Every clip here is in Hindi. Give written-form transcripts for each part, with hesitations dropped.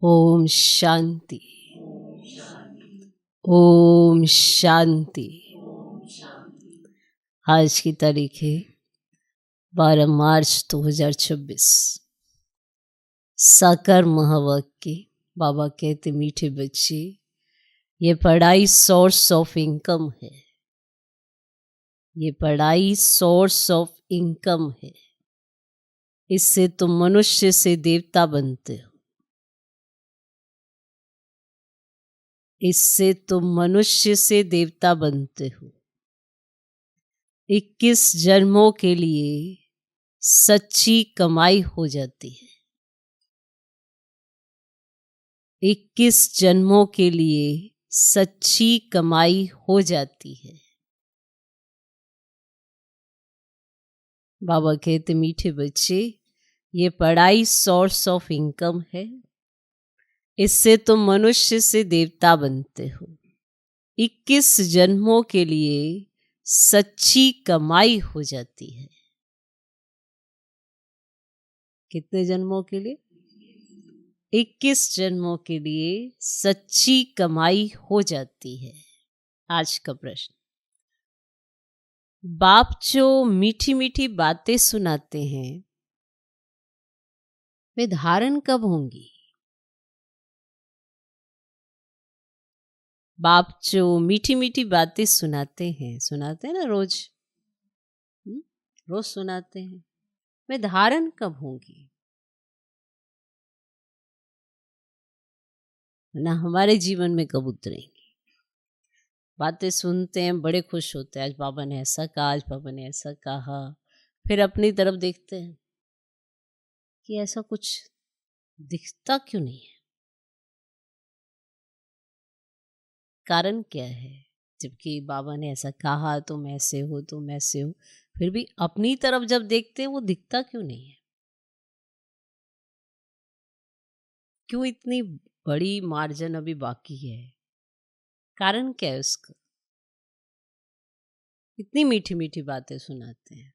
ओम शांति। ओम शांति। आज की तारीख है 12 मार्च 2026। साकार महावाक्य। बाबा कहते मीठे बच्चे, ये पढ़ाई सोर्स ऑफ इनकम है। ये पढ़ाई सोर्स ऑफ इनकम है। इससे तुम मनुष्य से देवता बनते हो। इससे तुम मनुष्य से देवता बनते हो। 21 जन्मों के लिए सच्ची कमाई हो जाती है। 21 जन्मों के लिए सच्ची कमाई हो जाती है। बाबा कहते मीठे बच्चे, ये पढ़ाई सोर्स ऑफ इनकम है। इससे तुम मनुष्य से देवता बनते हो। 21 जन्मों के लिए सच्ची कमाई हो जाती है। कितने जन्मों के लिए? 21 जन्मों के लिए सच्ची कमाई हो जाती है। आज का प्रश्न, बाप जो मीठी मीठी बातें सुनाते हैं वे धारण कब होंगी? बाप जो मीठी मीठी बातें सुनाते हैं ना रोज, रोज सुनाते हैं, वे धारण कब होंगी? ना हमारे जीवन में कब उतरेंगी? बातें सुनते हैं, बड़े खुश होते हैं, आज बाबा ने ऐसा कहा, आज बाबा ने ऐसा कहा। फिर अपनी तरफ देखते हैं कि ऐसा कुछ दिखता क्यों नहीं है। कारण क्या है? जबकि बाबा ने ऐसा कहा, तुम ऐसे हो, तुम ऐसे हो, फिर भी अपनी तरफ जब देखते हैं वो दिखता क्यों नहीं है? क्यों इतनी बड़ी मार्जिन अभी बाकी है? कारण क्या है उसका? इतनी मीठी मीठी बातें सुनाते हैं,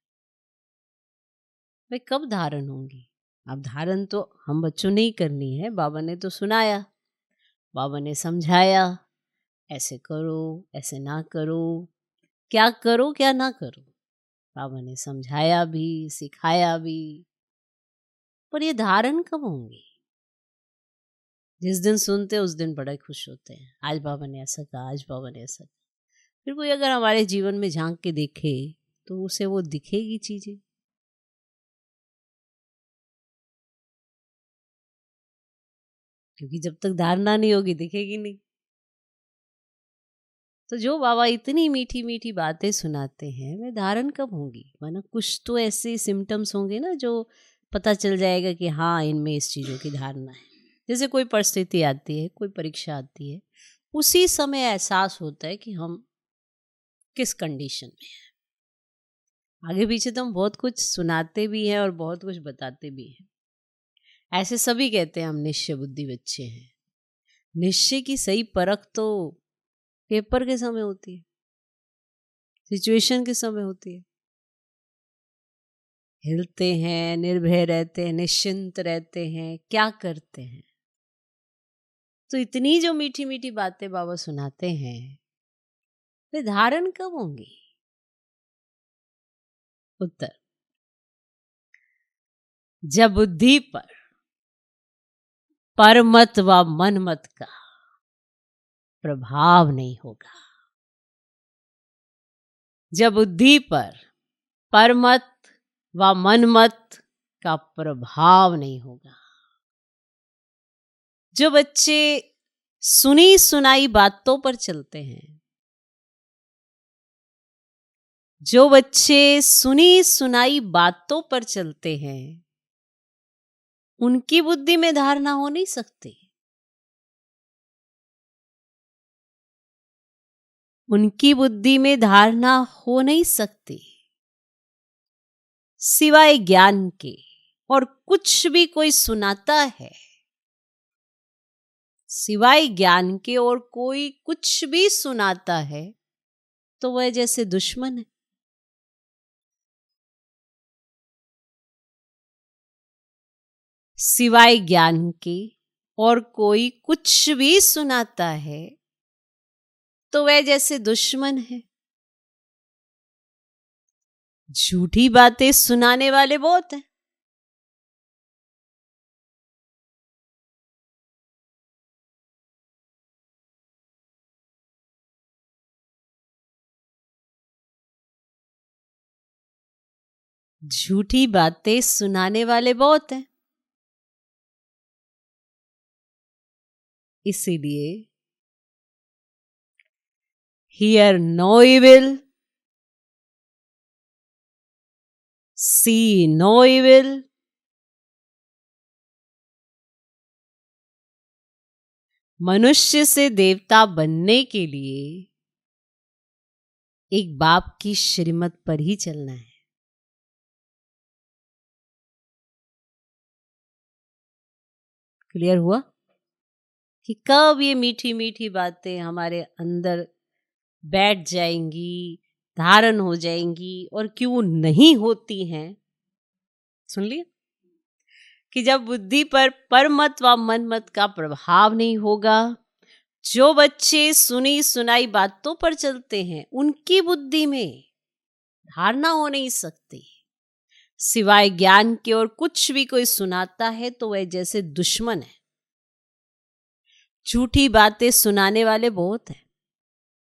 वे कब धारण होंगी? अब धारण तो हम बच्चों ने ही करनी है। बाबा ने तो सुनाया, बाबा ने समझाया, ऐसे करो, ऐसे ना करो, क्या करो क्या ना करो। बाबा ने समझाया भी, सिखाया भी, पर ये धारण कब होंगी? जिस दिन सुनते उस दिन बड़े खुश होते हैं, आज बाबा ने ऐसा कहा, आज बाबा ने ऐसा कहा। फिर कोई अगर हमारे जीवन में झांक के देखे तो उसे वो दिखेगी चीजें। क्योंकि जब तक धारणा नहीं होगी दिखेगी नहीं। तो जो बाबा इतनी मीठी मीठी बातें सुनाते हैं वे धारण कब होंगी? वरना कुछ तो ऐसे सिम्टम्स होंगे ना जो पता चल जाएगा कि हाँ, इनमें इस चीज़ों की धारणा है। जैसे कोई परिस्थिति आती है, कोई परीक्षा आती है, उसी समय एहसास होता है कि हम किस कंडीशन में हैं। आगे पीछे तो हम बहुत कुछ सुनाते भी हैं और बहुत कुछ बताते भी हैं। ऐसे सभी कहते हैं हम निश्चय बुद्धि बच्चे हैं। निश्चय की सही परख तो पेपर के समय होती है, सिचुएशन के समय होती है। हिलते हैं, निर्भय रहते हैं, निश्चिंत रहते हैं, क्या करते हैं। तो इतनी जो मीठी मीठी बातें बाबा सुनाते हैं वे धारण कब होंगी? उत्तर, जब बुद्धि पर परमत व मनमत का प्रभाव नहीं होगा। जब बुद्धि पर परमत व मनमत का प्रभाव नहीं होगा। जो बच्चे सुनी सुनाई बातों पर चलते हैं, जो बच्चे सुनी सुनाई बातों पर चलते हैं, उनकी बुद्धि में धारणा हो नहीं सकती। उनकी बुद्धि में धारणा हो नहीं सकती सिवाय ज्ञान के। और कुछ भी कोई सुनाता है सिवाय ज्ञान के, और कोई कुछ भी सुनाता है तो वह जैसे दुश्मन है। सिवाय ज्ञान के और कोई कुछ भी सुनाता है तो वह जैसे दुश्मन है। झूठी बातें सुनाने वाले बहुत हैं। झूठी बातें सुनाने वाले बहुत हैं। इसीलिए hear no evil, see no evil, मनुष्य से देवता बनने के लिए एक बाप की श्रीमत पर ही चलना है। क्लियर हुआ कि कब ये मीठी मीठी बातें हमारे अंदर बैठ जाएंगी, धारण हो जाएंगी, और क्यों नहीं होती हैं? सुन लिया कि जब बुद्धि पर परमत व मनमत का प्रभाव नहीं होगा। जो बच्चे सुनी सुनाई बातों पर चलते हैं उनकी बुद्धि में धारणा हो नहीं सकती। सिवाय ज्ञान के और कुछ भी कोई सुनाता है तो वह जैसे दुश्मन है। झूठी बातें सुनाने वाले बहुत हैं।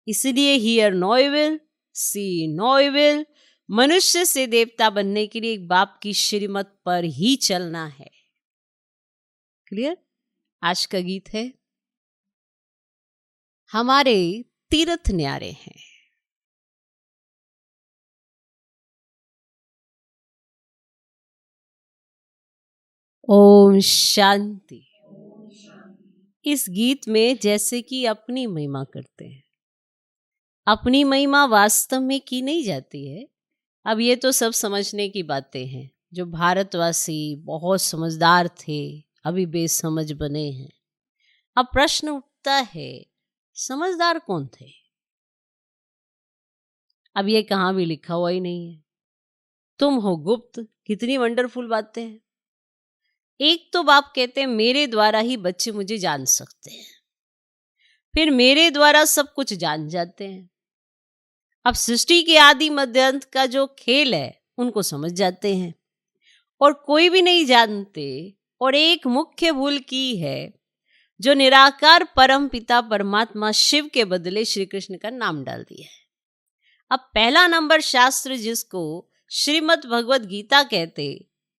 इसलिए hear no evil, see no evil, मनुष्य से देवता बनने के लिए एक बाप की श्रीमत पर ही चलना है। क्लियर? आज का गीत है हमारे तीर्थ न्यारे हैं। ओम शांति। इस गीत में जैसे कि अपनी महिमा करते हैं। अपनी महिमा वास्तव में की नहीं जाती है। अब ये तो सब समझने की बातें हैं। जो भारतवासी बहुत समझदार थे अभी बेसमझ बने हैं। अब प्रश्न उठता है, समझदार कौन थे? अब ये कहाँ भी लिखा हुआ ही नहीं है। तुम हो गुप्त। कितनी वंडरफुल बातें हैं। एक तो बाप कहते हैं मेरे द्वारा ही बच्चे मुझे जान सकते हैं, फिर मेरे द्वारा सब कुछ जान जाते हैं। अब सृष्टि के आदि मध्य अंत का जो खेल है उनको समझ जाते हैं, और कोई भी नहीं जानते। और एक मुख्य भूल की है, जो निराकार परम पिता परमात्मा शिव के बदले श्री कृष्ण का नाम डाल दिया है। अब पहला नंबर शास्त्र जिसको श्रीमद् भगवत गीता कहते,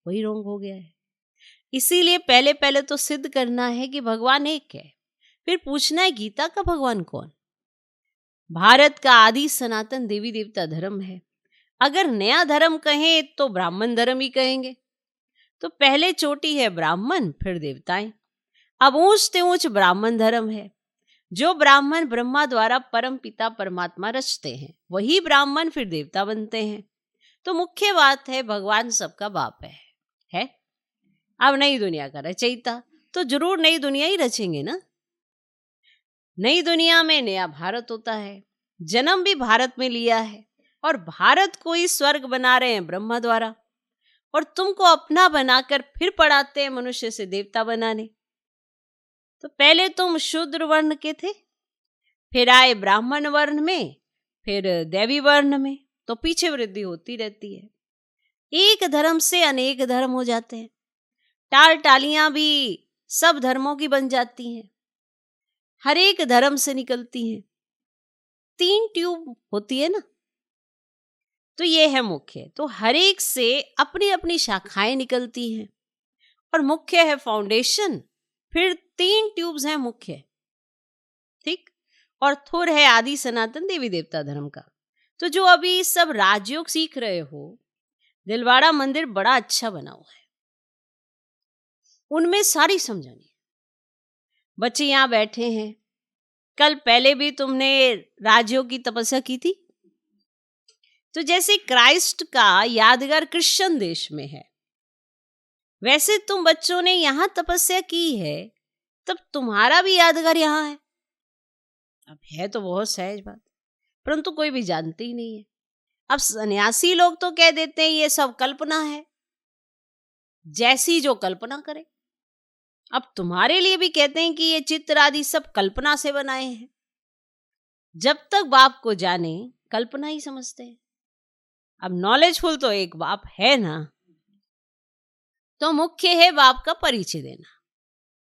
वही रोंग हो गया है। इसीलिए पहले पहले तो सिद्ध करना है कि भगवान एक है, फिर पूछना है गीता का भगवान कौन। भारत का आदि सनातन देवी देवता धर्म है। अगर नया धर्म कहें तो ब्राह्मण धर्म ही कहेंगे। तो पहले चोटी है ब्राह्मण, फिर देवताएं। अब ऊंचते ऊंच ब्राह्मण धर्म है। जो ब्राह्मण ब्रह्मा द्वारा परम पिता परमात्मा रचते हैं वही ब्राह्मण फिर देवता बनते हैं। तो मुख्य बात है भगवान सबका बाप है? अब नई दुनिया का रचयिता, तो जरूर नई दुनिया ही रचेंगे ना। नई दुनिया में नया भारत होता है। जन्म भी भारत में लिया है, और भारत को ही स्वर्ग बना रहे हैं ब्रह्मा द्वारा, और तुमको अपना बनाकर फिर पढ़ाते हैं मनुष्य से देवता बनाने। तो पहले तुम शूद्र वर्ण के थे, फिर आए ब्राह्मण वर्ण में, फिर देवी वर्ण में, तो पीछे वृद्धि होती रहती है। एक धर्म से अनेक धर्म हो जाते हैं। टाल टालियां भी सब धर्मों की बन जाती हैं, हर एक धर्म से निकलती हैं। 3 ट्यूब होती है ना, तो ये है मुख्य। तो हर एक से अपनी अपनी शाखाएं निकलती हैं, और मुख्य है फाउंडेशन, फिर 3 ट्यूब्स हैं मुख्य, ठीक, और थुर है आदि सनातन देवी देवता धर्म का। तो जो अभी सब राजयोग सीख रहे हो, दिलवाड़ा मंदिर बड़ा अच्छा बना हुआ है, उनमें सारी समझानी। बच्चे यहाँ बैठे हैं, कल पहले भी तुमने राजयोग की तपस्या की थी। तो जैसे क्राइस्ट का यादगार क्रिश्चियन देश में है, वैसे तुम बच्चों ने यहाँ तपस्या की है, तब तुम्हारा भी यादगार यहाँ है। अब है तो बहुत सहज बात, परंतु कोई भी जानते ही नहीं है। अब सन्यासी लोग तो कह देते हैं ये सब कल्पना है, जैसी जो कल्पना करे। अब तुम्हारे लिए भी कहते हैं कि ये चित्र आदि सब कल्पना से बनाए हैं। जब तक बाप को जाने कल्पना ही समझते हैं। अब नॉलेजफुल तो एक बाप है ना, तो मुख्य है बाप का परिचय देना।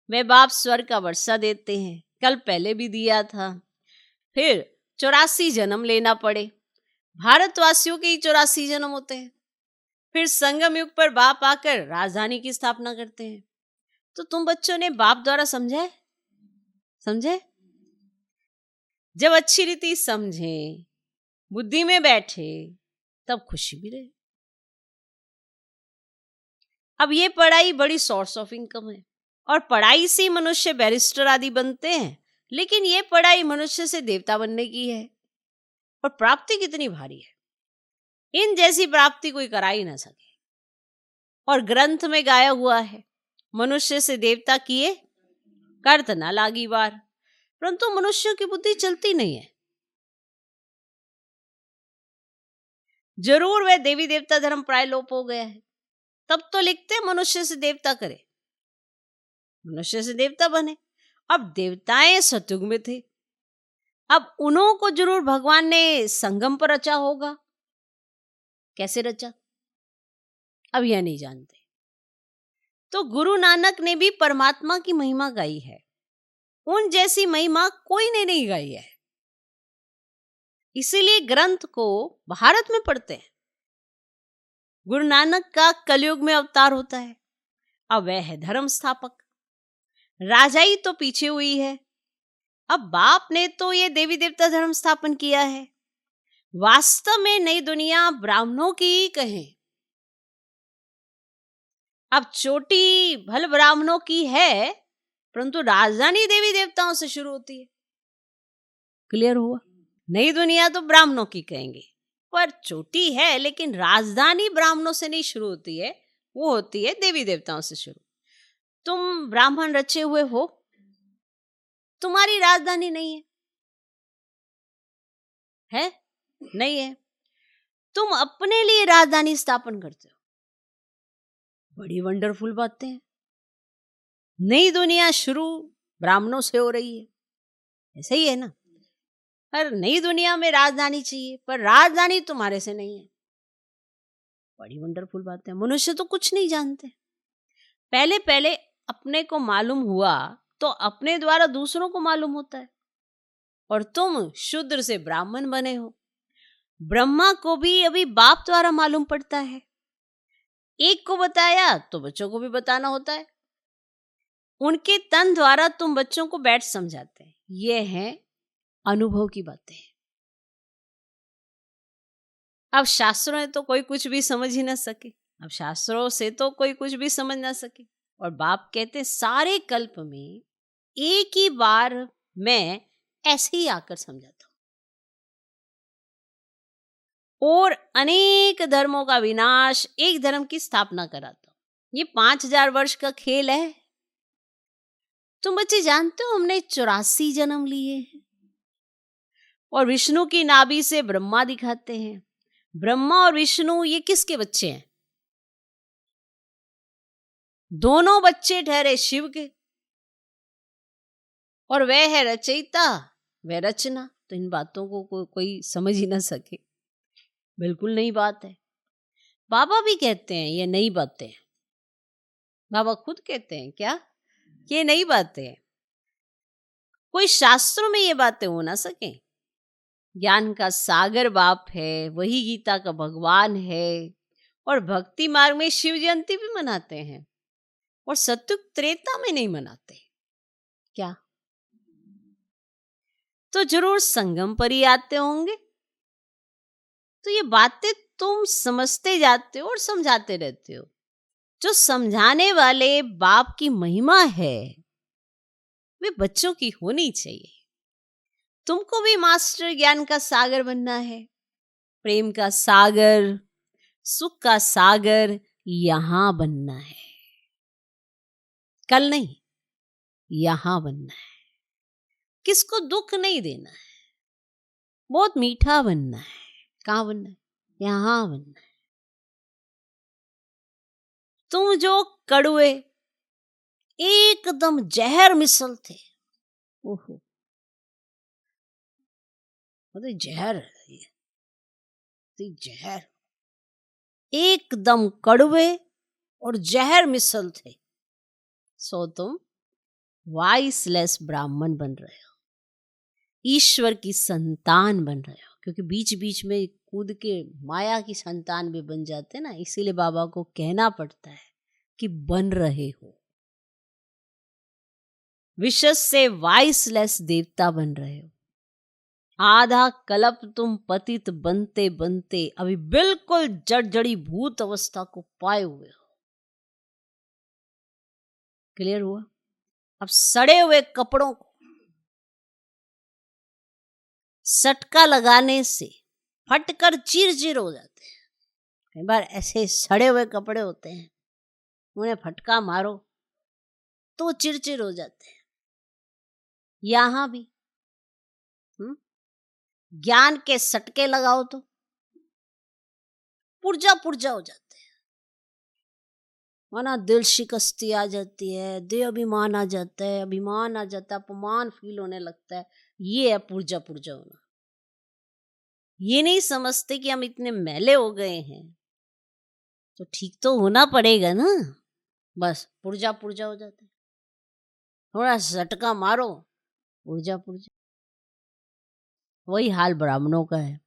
वे बाप स्वर्ग का वर्षा देते हैं, कल पहले भी दिया था, फिर 84 जन्म लेना पड़े। भारतवासियों के ही 84 जन्म होते हैं। फिर संगम युग पर बाप आकर राजधानी की स्थापना करते हैं। तो तुम बच्चों ने बाप द्वारा समझे? जब अच्छी रीति समझे, बुद्धि में बैठे, तब खुशी भी रहे। अब ये पढ़ाई बड़ी सोर्स ऑफ इनकम है और पढ़ाई से मनुष्य बैरिस्टर आदि बनते हैं, लेकिन ये पढ़ाई मनुष्य से देवता बनने की है। और प्राप्ति कितनी भारी है, इन जैसी प्राप्ति कोई करा ही ना सके। और ग्रंथ में गाया हुआ है, मनुष्य से देवता किए करत ना लागी बार। परंतु मनुष्यों की बुद्धि चलती नहीं है। जरूर वह देवी देवता धर्म प्राय लोप हो गया है, तब तो लिखते मनुष्य से देवता करे, मनुष्य से देवता बने। अब देवताएं सतयुग में थे, अब उन्हों को जरूर भगवान ने संगम पर रचा होगा। कैसे रचा, अब यह नहीं जानते। तो गुरु नानक ने भी परमात्मा की महिमा गाई है, उन जैसी महिमा कोई ने नहीं गाई है। इसीलिए ग्रंथ को भारत में पढ़ते हैं। गुरु नानक का कलयुग में अवतार होता है। अब वह है धर्म स्थापक। राजाई तो पीछे हुई है, अब बाप ने तो ये देवी देवता धर्म स्थापन किया है। वास्तव में नई दुनिया ब्राह्मणों की ही कहें। अब चोटी भल ब्राह्मणों की है, परंतु राजधानी देवी देवताओं से शुरू होती है। क्लियर हुआ? नई दुनिया तो ब्राह्मणों की कहेंगे, पर चोटी है, लेकिन राजधानी ब्राह्मणों से नहीं शुरू होती है, वो होती है देवी देवताओं से शुरू। तुम ब्राह्मण रचे हुए हो, तुम्हारी राजधानी नहीं है? नहीं है। तुम अपने लिए राजधानी स्थापन करते हो। बड़ी वंडरफुल बातें हैं। नई दुनिया शुरू ब्राह्मणों से हो रही है, ऐसे ही है ना। पर नई दुनिया में राजधानी चाहिए, पर राजधानी तुम्हारे से नहीं है। बड़ी वंडरफुल बात है। मनुष्य तो कुछ नहीं जानते। पहले पहले अपने को मालूम हुआ तो अपने द्वारा दूसरों को मालूम होता है। और तुम शूद्र से ब्राह्मण बने हो। ब्रह्मा को भी अभी बाप द्वारा मालूम पड़ता है। एक को बताया तो बच्चों को भी बताना होता है। उनके तन द्वारा तुम बच्चों को बैठ समझाते हैं। ये है अनुभव की बातें। अब शास्त्रों में तो कोई कुछ भी समझ ही ना सके, अब शास्त्रों से तो कोई कुछ भी समझ ना सके। और बाप कहते सारे कल्प में एक ही बार मैं ऐसे ही आकर समझाता हूं और अनेक धर्मों का विनाश, एक धर्म की स्थापना कराता हूं। ये 5000 वर्ष का खेल है। तुम बच्चे जानते हो हमने 84 जन्म लिए हैं। और विष्णु की नाभि से ब्रह्मा दिखाते हैं। ब्रह्मा और विष्णु ये किसके बच्चे हैं? दोनों बच्चे ठहरे शिव के। और वह है रचयिता, वह रचना। तो इन बातों को कोई समझ ही ना सके। बिल्कुल नई बात है। बाबा भी कहते हैं ये नई बातें हैं। बाबा खुद कहते हैं क्या, ये नई बातें हैं। कोई शास्त्रों में ये बातें हो ना सके। ज्ञान का सागर बाप है, वही गीता का भगवान है। और भक्ति मार्ग में शिव जयंती भी मनाते हैं और सत्युग त्रेता में नहीं मनाते क्या? तो जरूर संगम पर ही आते होंगे। तो ये बातें तुम समझते जाते हो और समझाते रहते हो। जो समझाने वाले बाप की महिमा है वे बच्चों की होनी चाहिए। तुमको भी मास्टर ज्ञान का सागर बनना है। प्रेम का सागर, सुख का सागर यहां बनना है, कल नहीं, यहां बनना है। किसको दुख नहीं देना है, बहुत मीठा बनना है। कहां बनना है? यहां बनना है। तुम जो कड़ुए एकदम जहर मिसल थे। ओहो, मतलब जहर है ये, तो जहर एकदम कड़वे और जहर मिसल थे। सो तुम वाइसलेस ब्राह्मण बन रहे हो, ईश्वर की संतान बन रहे हो, क्योंकि बीच बीच में कूद के माया की संतान भी बन जाते ना, इसीलिए बाबा को कहना पड़ता है कि बन रहे हो। विशेष से वाइसलेस देवता बन रहे हो। आधा कल्प तुम पतित बनते बनते अभी बिल्कुल जड़ी भूत अवस्था को पाए हुए हो। क्लियर हुआ? अब सड़े हुए कपड़ों को सटका लगाने से फटकर चीर हो जाते हैं। कई बार ऐसे सड़े हुए कपड़े होते हैं, उन्हें फटका मारो तो चिरचिर हो जाते हैं। यहां भी ज्ञान के सटके लगाओ तो पुर्जा पुर्जा हो जाते हैं, माना दिल शिकस्ती आ जाती है, देह अभिमान आ जाता है, अभिमान आ जाता है, अपमान फील होने लगता है। ये है पुर्जा पुर्जा होना। ये नहीं समझते कि हम इतने मैले हो गए हैं तो ठीक तो होना पड़ेगा ना, बस पुर्जा पुर्जा हो जाता है। थोड़ा झटका मारो, पुर्जा पुर्जा। वही हाल ब्राह्मणों का है।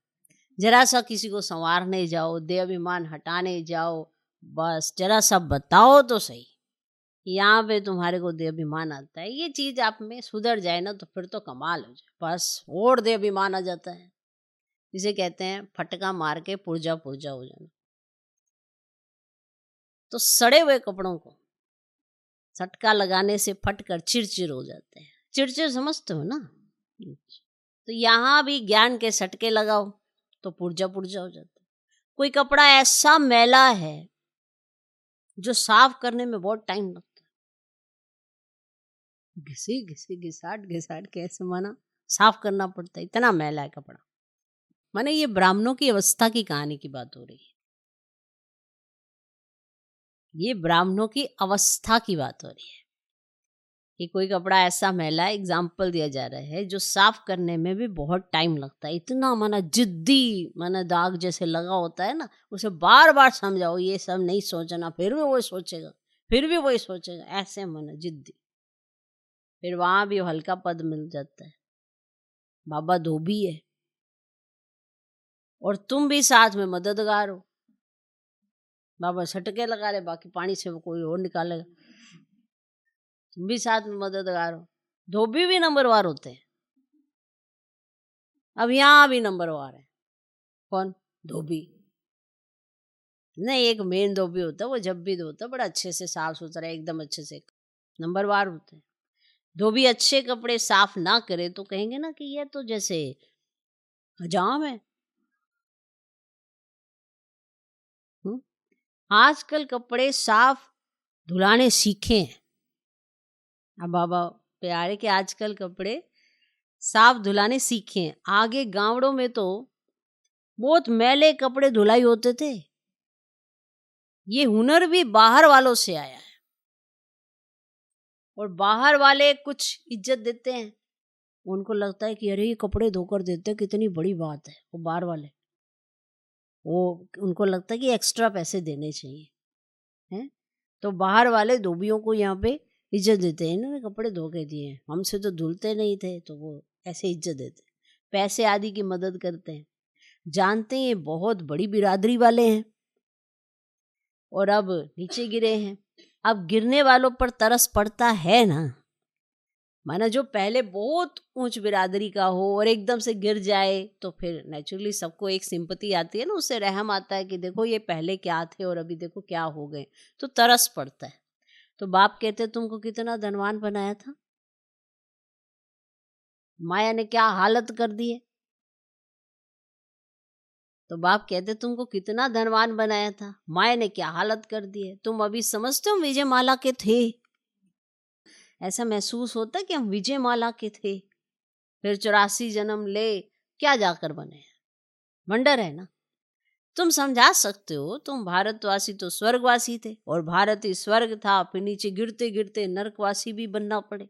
जरा सा किसी को संवारने जाओ, देह अभिमान हटाने जाओ, बस जरा सा बताओ तो सही, यहाँ पे तुम्हारे को देह अभिमान आता है। ये चीज आप में सुधर जाए ना तो फिर तो कमाल हो जाए, बस और देह अभिमान आ जाता है। इसे कहते हैं फटका मार के पुर्जा पुर्जा हो जाना। तो सड़े हुए कपड़ों को झटका लगाने से फटकर चिरचिर हो जाते हैं। चिरचिर समझते हो ना? तो यहाँ भी ज्ञान के सटके लगाओ तो पुर्जा पुर्जा हो जाता है। कोई कपड़ा ऐसा मैला है जो साफ करने में बहुत टाइम लगता है, घिसी घिसी घिसाट घिसाट के ऐसे माना साफ करना पड़ता है, इतना मैला है कपड़ा। माने ये ब्राह्मणों की अवस्था की कहानी की बात हो रही है, ये ब्राह्मणों की अवस्था की बात हो रही है कि कोई कपड़ा ऐसा मैला, एग्जाम्पल दिया जा रहा है, जो साफ करने में भी बहुत टाइम लगता है। इतना माना जिद्दी, माना दाग जैसे लगा होता है ना, उसे बार बार समझाओ ये सब नहीं सोचना, फिर भी वही सोचेगा, फिर भी वही सोचेगा, ऐसे माना जिद्दी। फिर वहां भी हल्का पद मिल जाता है, बाबा धोबी है और तुम भी साथ में मददगार हो। बाबा छटके लगा रहे, बाकी पानी से वो कोई और निकालेगा, तुम भी साथ में मददगार हो। धोबी भी नंबरवार होते हैं। अब यहाँ भी नंबरवार है कौन? धोबी नहीं, एक मेन धोबी होता है, वो जब भी धोता है बड़ा अच्छे से साफ सुथरा एकदम अच्छे से नंबरवार होते हैं। धोबी अच्छे कपड़े साफ ना करे तो कहेंगे ना कि ये तो जैसे हजाम है। आजकल कपड़े साफ धुलाने सीखे हैं। अब बाबा प्यारे के आजकल कपड़े साफ धुलाने सीखे हैं। आगे गांवड़ों में तो बहुत मैले कपड़े धुलाई होते थे। ये हुनर भी बाहर वालों से आया है और बाहर वाले कुछ इज्जत देते हैं, उनको लगता है कि अरे ये कपड़े धोकर देते हैं, कितनी बड़ी बात है। वो बाहर वाले, वो उनको लगता है कि एक्स्ट्रा पैसे देने चाहिए हैं, तो बाहर वाले धोबियों को यहाँ पे इज्जत देते हैं। इन्होंने कपड़े धो के दिए, हमसे तो धुलते नहीं थे, तो वो ऐसे इज्जत देते, पैसे आदि की मदद करते हैं। जानते हैं ये बहुत बड़ी बिरादरी वाले हैं और अब नीचे गिरे हैं। अब गिरने वालों पर तरस पड़ता है ना, माना जो पहले बहुत ऊंच बिरादरी का हो और एकदम से गिर जाए तो फिर नेचुरली सबको एक सिंपैथी आती है ना, उससे रहम आता है कि देखो ये पहले क्या थे और अभी देखो क्या हो गए, तो तरस पड़ता है। तो बाप कहते तुमको कितना धनवान बनाया था, माया ने क्या हालत कर दी है। तो बाप कहते तुमको कितना धनवान बनाया था, माया ने क्या हालत कर दी है। तुम अभी समझते हो विजय माला के थे, ऐसा महसूस होता है कि हम विजय माला के थे, फिर 84 जन्म ले क्या जाकर बने, वंडर है ना। तुम समझा सकते हो, तुम भारतवासी तो स्वर्गवासी थे और भारत ही स्वर्ग था, फिर नीचे गिरते गिरते नरकवासी भी बनना पड़े।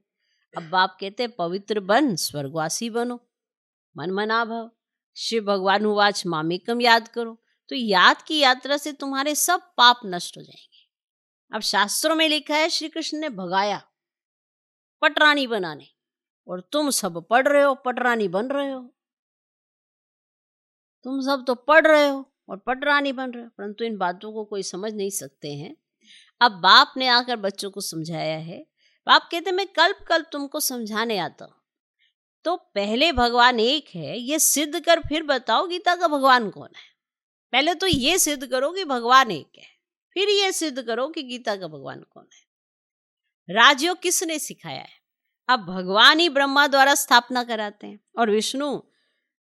अब बाप कहते पवित्र बन, स्वर्गवासी बनो, मन मना भव। शिव भगवान उवाच मामेकम याद करो। तो याद की यात्रा से तुम्हारे सब पाप नष्ट हो जाएंगे। अब शास्त्रों में लिखा है श्री कृष्ण ने भगाया पटरानी बनाने, और तुम सब पढ़ रहे हो, पटरानी बन रहे हो। तुम सब तो पढ़ रहे हो और पटरानी बन रहे हो, परंतु इन बातों को कोई समझ नहीं सकते हैं। अब बाप ने आकर बच्चों को समझाया है। बाप कहते मैं कल्प कल्प तुमको समझाने आता हूं। तो पहले भगवान एक है ये सिद्ध कर फिर बताओ गीता का भगवान कौन है। पहले तो ये सिद्ध करो कि भगवान एक है, फिर ये सिद्ध करो कि गीता का भगवान कौन है। राजयोग किसने सिखाया है? अब भगवान ही ब्रह्मा द्वारा स्थापना कराते हैं और विष्णु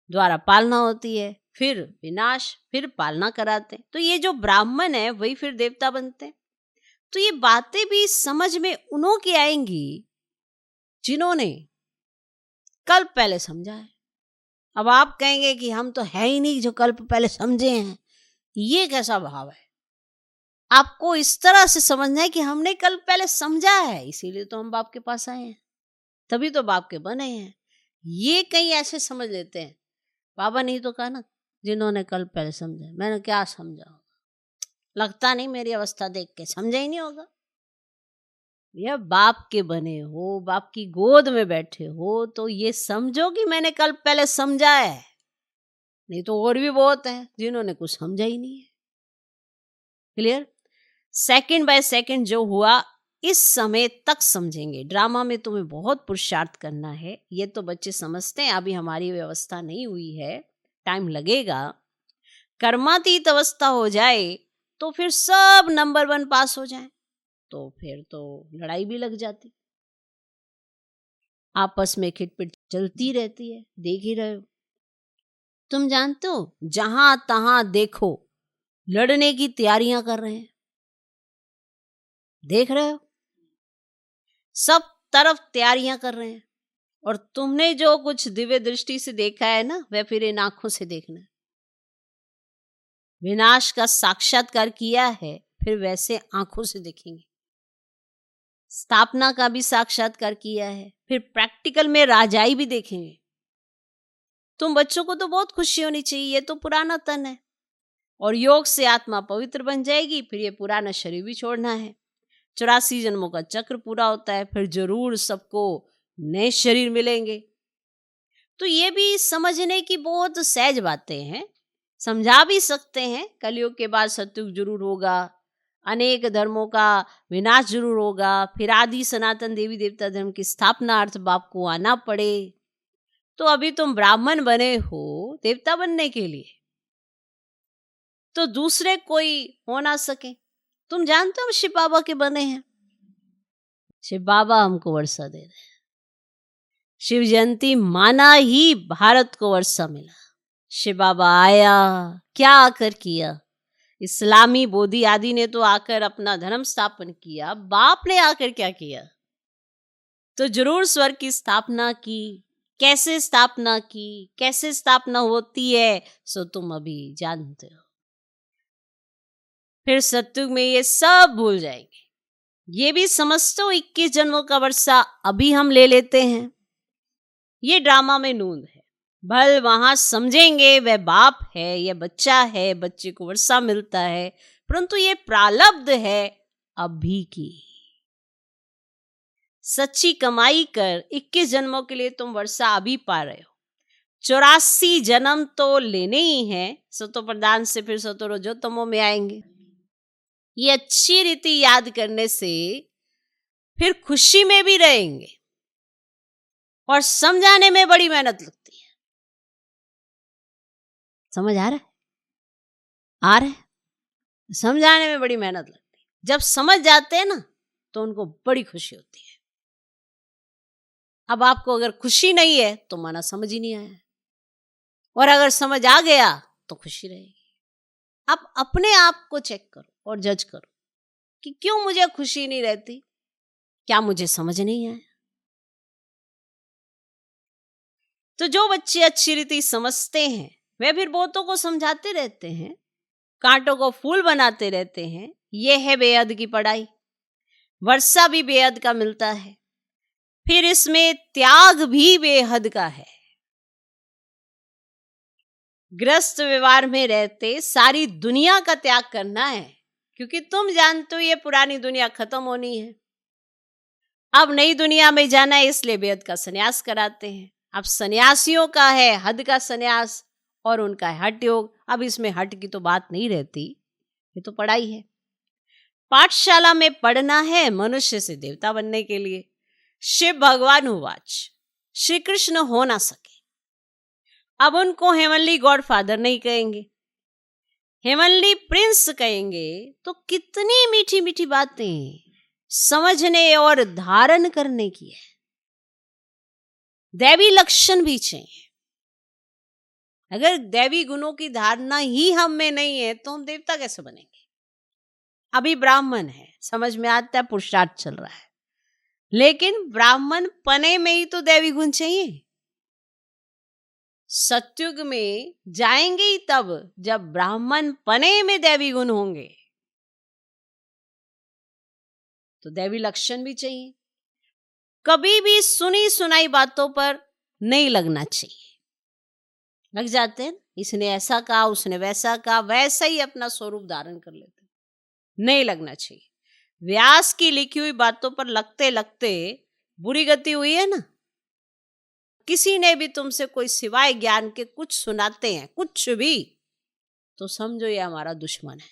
द्वारा पालना होती है, फिर विनाश, फिर पालना कराते हैं। तो ये जो ब्राह्मण है वही फिर देवता बनते हैं। तो ये बातें भी समझ में उन्हों की आएंगी जिन्होंने कल्प पहले समझा है। अब आप कहेंगे कि हम तो है ही नहीं जो कल्प पहले समझे हैं, ये कैसा भाव है? आपको इस तरह से समझना है कि हमने कल्प पहले समझा है, इसीलिए तो हम बाप के पास आए हैं, तभी तो बाप के बने हैं। ये कहीं ऐसे समझ लेते हैं, बाबा ने ही तो कहा ना जिन्होंने कल्प पहले समझा। मैंने क्या समझा होगा? लगता नहीं, मेरी अवस्था देख के समझा ही नहीं होगा। यह बाप के बने हो, बाप की गोद में बैठे हो, तो ये समझो कि मैंने कल पहले समझा है। नहीं तो और भी बहुत है जिन्होंने कुछ समझा ही नहीं है। क्लियर? सेकंड बाय सेकंड जो हुआ इस समय तक समझेंगे। ड्रामा में तुम्हें बहुत पुरुषार्थ करना है, ये तो बच्चे समझते हैं। अभी हमारी व्यवस्था नहीं हुई है, टाइम लगेगा। कर्मातीत अवस्था हो जाए तो फिर सब नंबर 1 पास हो जाए, तो फिर तो लड़ाई भी लग जाती, आपस में खिटपिट चलती रहती है। देख ही रहे हो, तुम जानते हो जहां तहां देखो लड़ने की तैयारियां कर रहे हैं। देख रहे हो, सब तरफ तैयारियां कर रहे हैं। और तुमने जो कुछ दिव्य दृष्टि से देखा है ना, वह फिर इन आंखों से देखना है। विनाश का साक्षात्कार किया है, फिर वैसे आंखों से देखेंगे। स्थापना का भी साक्षात्कार किया है, फिर प्रैक्टिकल में राजाई भी देखेंगे। तुम बच्चों को तो बहुत खुशी होनी चाहिए, ये तो पुराना तन है और योग से आत्मा पवित्र बन जाएगी, फिर ये पुराना शरीर भी छोड़ना है। 84 जन्मों का चक्र पूरा होता है, फिर जरूर सबको नए शरीर मिलेंगे। तो ये भी समझने की बहुत सहज बातें हैं, समझा भी सकते हैं। कलयुग के बाद सतयुग जरूर होगा, अनेक धर्मों का विनाश जरूर होगा, फिर आदि सनातन देवी देवता धर्म की स्थापना अर्थ बाप को आना पड़े। तो अभी तुम ब्राह्मण बने हो देवता बनने के लिए, तो दूसरे कोई हो ना सके। तुम जानते हो शिव बाबा के बने हैं। शिव बाबा हमको वर्षा दे रहे हैं। शिव जयंती माना ही भारत को वर्षा मिला। शिव बाबा आया, क्या आकर किया? इस्लामी बोधि आदि ने तो आकर अपना धर्म स्थापन किया, बाप ने आकर क्या किया? तो जरूर स्वर्ग की स्थापना की। कैसे स्थापना की, कैसे स्थापना होती है, सो तुम अभी जानते हो। फिर सतयुग में ये सब भूल जाएंगे। ये भी समझते हो 21 जन्मों का वर्षा अभी हम ले लेते हैं, ये ड्रामा में नूंद है। भल वहां समझेंगे वह बाप है, यह बच्चा है, बच्चे को वर्षा मिलता है, परंतु ये प्रारब्ध है अभी की। सच्ची कमाई कर 21 जन्मों के लिए तुम वर्षा अभी पा रहे हो। 84 जन्म तो लेने ही हैं, सतो प्रधान से फिर सतो रजोतमो में आएंगे। ये अच्छी रीति याद करने से फिर खुशी में भी रहेंगे और समझाने में बड़ी मेहनत लगती है। समझ आ रहा है? आ रहा है? समझाने में बड़ी मेहनत लगती है। जब समझ जाते हैं ना तो उनको बड़ी खुशी होती है। अब आपको अगर खुशी नहीं है तो माना समझ ही नहीं आया, और अगर समझ आ गया तो खुशी रहेगी। आप अपने आप को चेक करो और जज करो कि क्यों मुझे खुशी नहीं रहती, क्या मुझे समझ नहीं आया? तो जो बच्चे अच्छी रीति समझते हैं वे फिर बहुतों को समझाते रहते हैं। कांटों को फूल बनाते रहते हैं, ये है बेहद की पढ़ाई। वर्षा भी बेहद का मिलता है, फिर इसमें त्याग भी बेहद का है। ग्रस्त व्यवहार में रहते सारी दुनिया का त्याग करना है, क्योंकि तुम जानते हो ये पुरानी दुनिया खत्म होनी है, अब नई दुनिया में जाना है, इसलिए बेहद का संन्यास कराते हैं। अब सन्यासियों का है हद का संन्यास और उनका है हठ योग। अब इसमें हठ की तो बात नहीं रहती, ये तो पढ़ाई है। पाठशाला में पढ़ना है मनुष्य से देवता बनने के लिए। शिव भगवान उवाच, श्री कृष्ण हो ना सके। अब उनको हेवनली गॉड फादर नहीं कहेंगे, हेवनली प्रिंस कहेंगे। तो कितनी मीठी मीठी बातें समझने और धारण करने की है। दैवी लक्षण भी चाहिए। अगर दैवी गुणों की धारणा ही हम में नहीं है तो हम देवता कैसे बनेंगे? अभी ब्राह्मण है, समझ में आता है, पुरुषार्थ चल रहा है, लेकिन ब्राह्मण पने में ही तो दैवी गुण चाहिए। सत्युग में जाएंगे ही तब जब ब्राह्मण पने में दैवी गुण होंगे, तो दैवी लक्षण भी चाहिए। कभी भी सुनी सुनाई बातों पर नहीं लगना चाहिए। लग जाते हैं, इसने ऐसा कहा, उसने वैसा कहा, वैसा ही अपना स्वरूप धारण कर लेते, नहीं लगना चाहिए। व्यास की लिखी हुई बातों पर लगते लगते बुरी गति हुई है ना। किसी ने भी तुमसे कोई सिवाय ज्ञान के कुछ सुनाते हैं, कुछ भी, तो समझो ये हमारा दुश्मन है।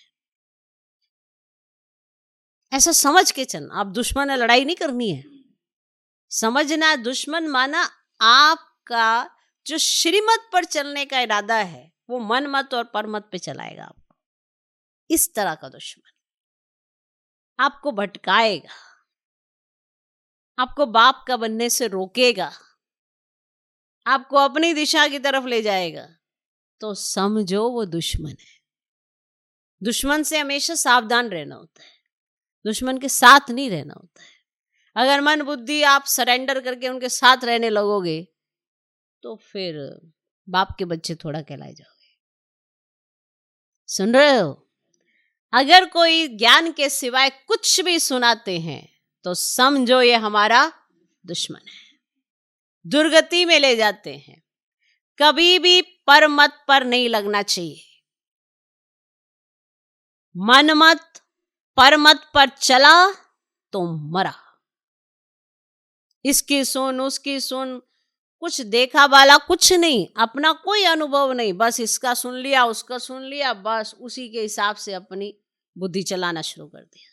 ऐसा समझ के चलना। आप दुश्मन है, लड़ाई नहीं करनी है। समझना दुश्मन माना आपका जो श्रीमत पर चलने का इरादा है वो मन मत और परमत पे चलाएगा आपको। इस तरह का दुश्मन आपको भटकाएगा, आपको बाप का बनने से रोकेगा, आपको अपनी दिशा की तरफ ले जाएगा, तो समझो वो दुश्मन है। दुश्मन से हमेशा सावधान रहना होता है, दुश्मन के साथ नहीं रहना होता है। अगर मन बुद्धि आप सरेंडर करके उनके साथ रहने लगोगे तो फिर बाप के बच्चे थोड़ा कहलाए जाओगे। सुन रहे हो? अगर कोई ज्ञान के सिवाय कुछ भी सुनाते हैं तो समझो ये हमारा दुश्मन है, दुर्गति में ले जाते हैं। कभी भी परमत पर नहीं लगना चाहिए। मन मत परमत पर चला तो मरा। इसकी सुन, उसकी सुन, कुछ देखा वाला कुछ नहीं, अपना कोई अनुभव नहीं, बस इसका सुन लिया, उसका सुन लिया, बस उसी के हिसाब से अपनी बुद्धि चलाना शुरू कर दिया।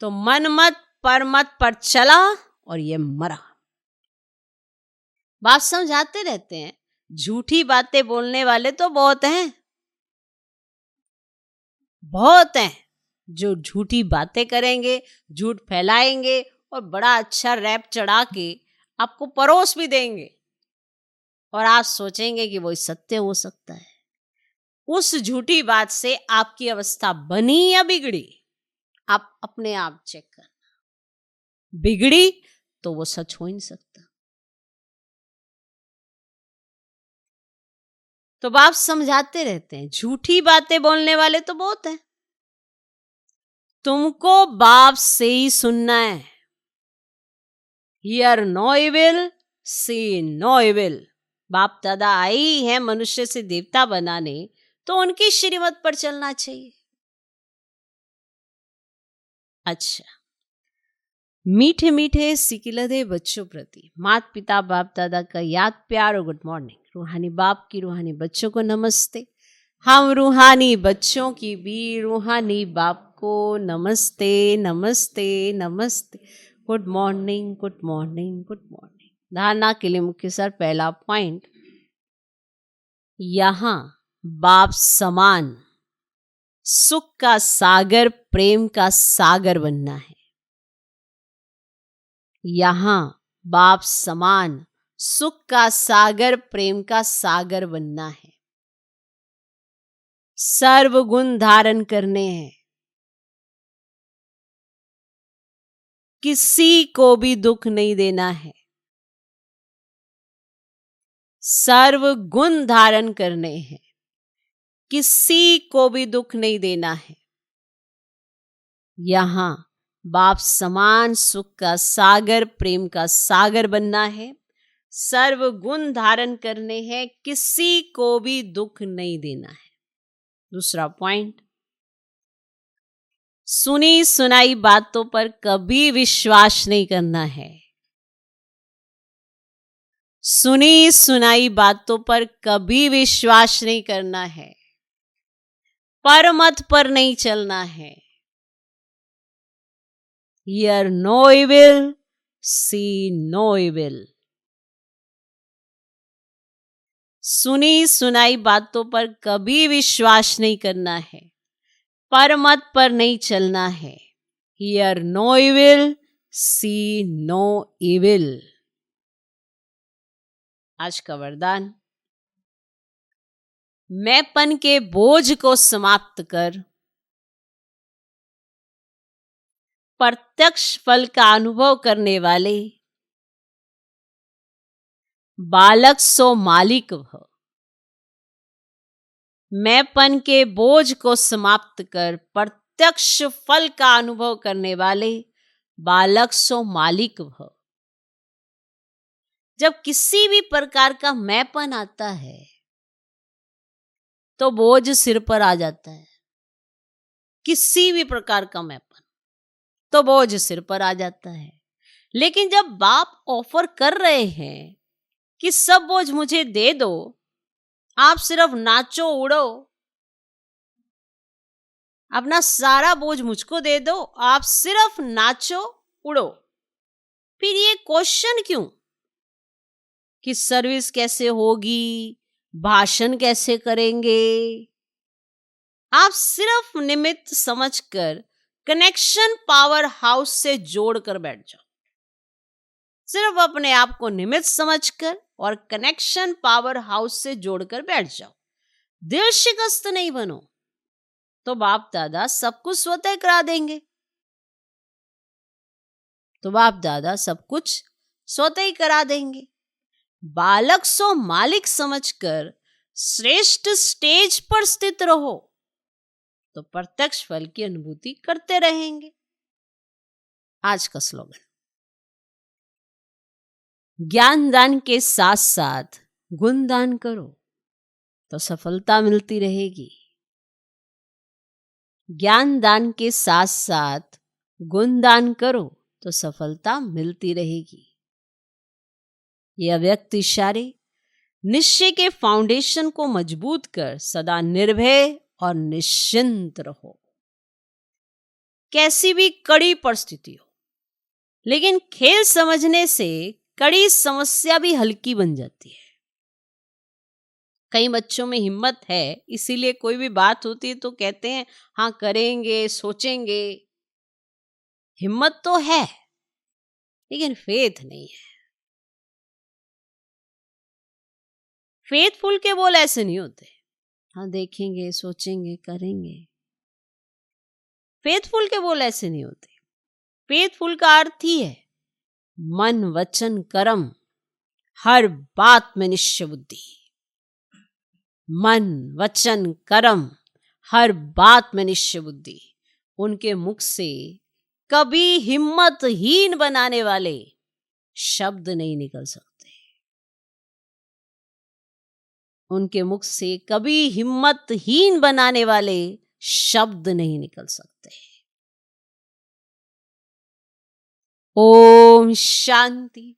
तो मन मत परमत पर चला और ये मरा। बात समझाते रहते हैं। झूठी बातें बोलने वाले तो बहुत हैं, बहुत हैं, जो झूठी बातें करेंगे, झूठ फैलाएंगे और बड़ा अच्छा रैप चढ़ा के आपको परोस भी देंगे और आप सोचेंगे कि वो सत्य हो सकता है। उस झूठी बात से आपकी अवस्था बनी या बिगड़ी, आप अपने आप चेक करना। बिगड़ी तो वो सच हो ही नहीं सकता। तो बाप समझाते रहते हैं, झूठी बातें बोलने वाले तो बहुत हैं, तुमको बाप से ही सुनना है। Hear no evil, see no evil। बाप दादा आई है मनुष्य से देवता बनाने, तो उनकी श्रीमत पर चलना चाहिए। अच्छा, मीठे मीठे सिकिलधे बच्चों प्रति माता पिता बाप दादा का याद प्यार और गुड मॉर्निंग। रूहानी बाप की रूहानी बच्चों को नमस्ते। हम रूहानी बच्चों की भी रूहानी बाप को नमस्ते नमस्ते नमस्ते। Good morning good morning good morning. धारणा के लिए मुख्य सर पहला पॉइंट, यहां बाप समान सुख का सागर, प्रेम का सागर बनना है। यहां बाप समान सुख का सागर, प्रेम का सागर बनना है। सर्व गुण धारण करने हैं, किसी को भी दुख नहीं देना है। सर्व गुण धारण करने हैं, किसी को भी दुख नहीं देना है। यहां बाप समान सुख का सागर, प्रेम का सागर बनना है, सर्व गुण धारण करने हैं, किसी को भी दुख नहीं देना है। दूसरा पॉइंट, सुनी सुनाई बातों पर कभी विश्वास नहीं करना है। सुनी सुनाई बातों पर कभी विश्वास नहीं करना है। परमत पर नहीं चलना है। Hear no evil, see no evil. सुनी सुनाई बातों पर कभी विश्वास नहीं करना है। परमत पर नहीं चलना है। Hear no evil, see no evil. आज का वरदान, मैंपन के बोझ को समाप्त कर प्रत्यक्ष फल का अनुभव करने वाले बालक सो मालिक भव। मैंपन के बोझ को समाप्त कर प्रत्यक्ष फल का अनुभव करने वाले बालक सो मालिक भव। जब किसी भी प्रकार का मैंपन आता है तो बोझ सिर पर आ जाता है। किसी भी प्रकार का मैंपन तो बोझ सिर पर आ जाता है। लेकिन जब बाप ऑफर कर रहे हैं कि सब बोझ मुझे दे दो, आप सिर्फ नाचो उड़ो, अपना सारा बोझ मुझको दे दो, आप सिर्फ नाचो उड़ो, फिर ये क्वेश्चन क्यों कि सर्विस कैसे होगी, भाषण कैसे करेंगे? आप सिर्फ निमित्त समझकर कनेक्शन पावर हाउस से जोड़कर बैठ जाओ। सिर्फ अपने आप को निमित्त समझकर और कनेक्शन पावर हाउस से जोड़कर बैठ जाओ। दिल शिकस्त नहीं बनो तो बाप दादा सब कुछ स्वतः करा देंगे। तो बाप दादा सब कुछ स्वतः ही करा देंगे। बालक सो मालिक समझकर श्रेष्ठ स्टेज पर स्थित रहो तो प्रत्यक्ष फल की अनुभूति करते रहेंगे। आज का स्लोगन, ज्ञान दान के साथ साथ गुण दान करो तो सफलता मिलती रहेगी। ज्ञान दान के साथ साथ गुण दान करो तो सफलता मिलती रहेगी। यह अव्यक्त इशारे निश्चय के फाउंडेशन को मजबूत कर सदा निर्भय और निश्चिंत रहो। कैसी भी कड़ी परिस्थिति हो, लेकिन खेल समझने से कड़ी समस्या भी हल्की बन जाती है। कई बच्चों में हिम्मत है, इसीलिए कोई भी बात होती है तो कहते हैं हाँ करेंगे, सोचेंगे। हिम्मत तो है लेकिन फेथ नहीं है। फेथफुल के बोल ऐसे नहीं होते, हाँ देखेंगे, सोचेंगे, करेंगे। फेथफुल के बोल ऐसे नहीं होते। फेथफुल का अर्थ ही है मन वचन कर्म हर बात में निश्चय बुद्धि। मन वचन कर्म हर बात में निश्चय बुद्धि। उनके मुख से कभी हिम्मतहीन बनाने वाले शब्द नहीं निकल सकते। उनके मुख से कभी हिम्मतहीन बनाने वाले शब्द नहीं निकल सकते। ओम शांति।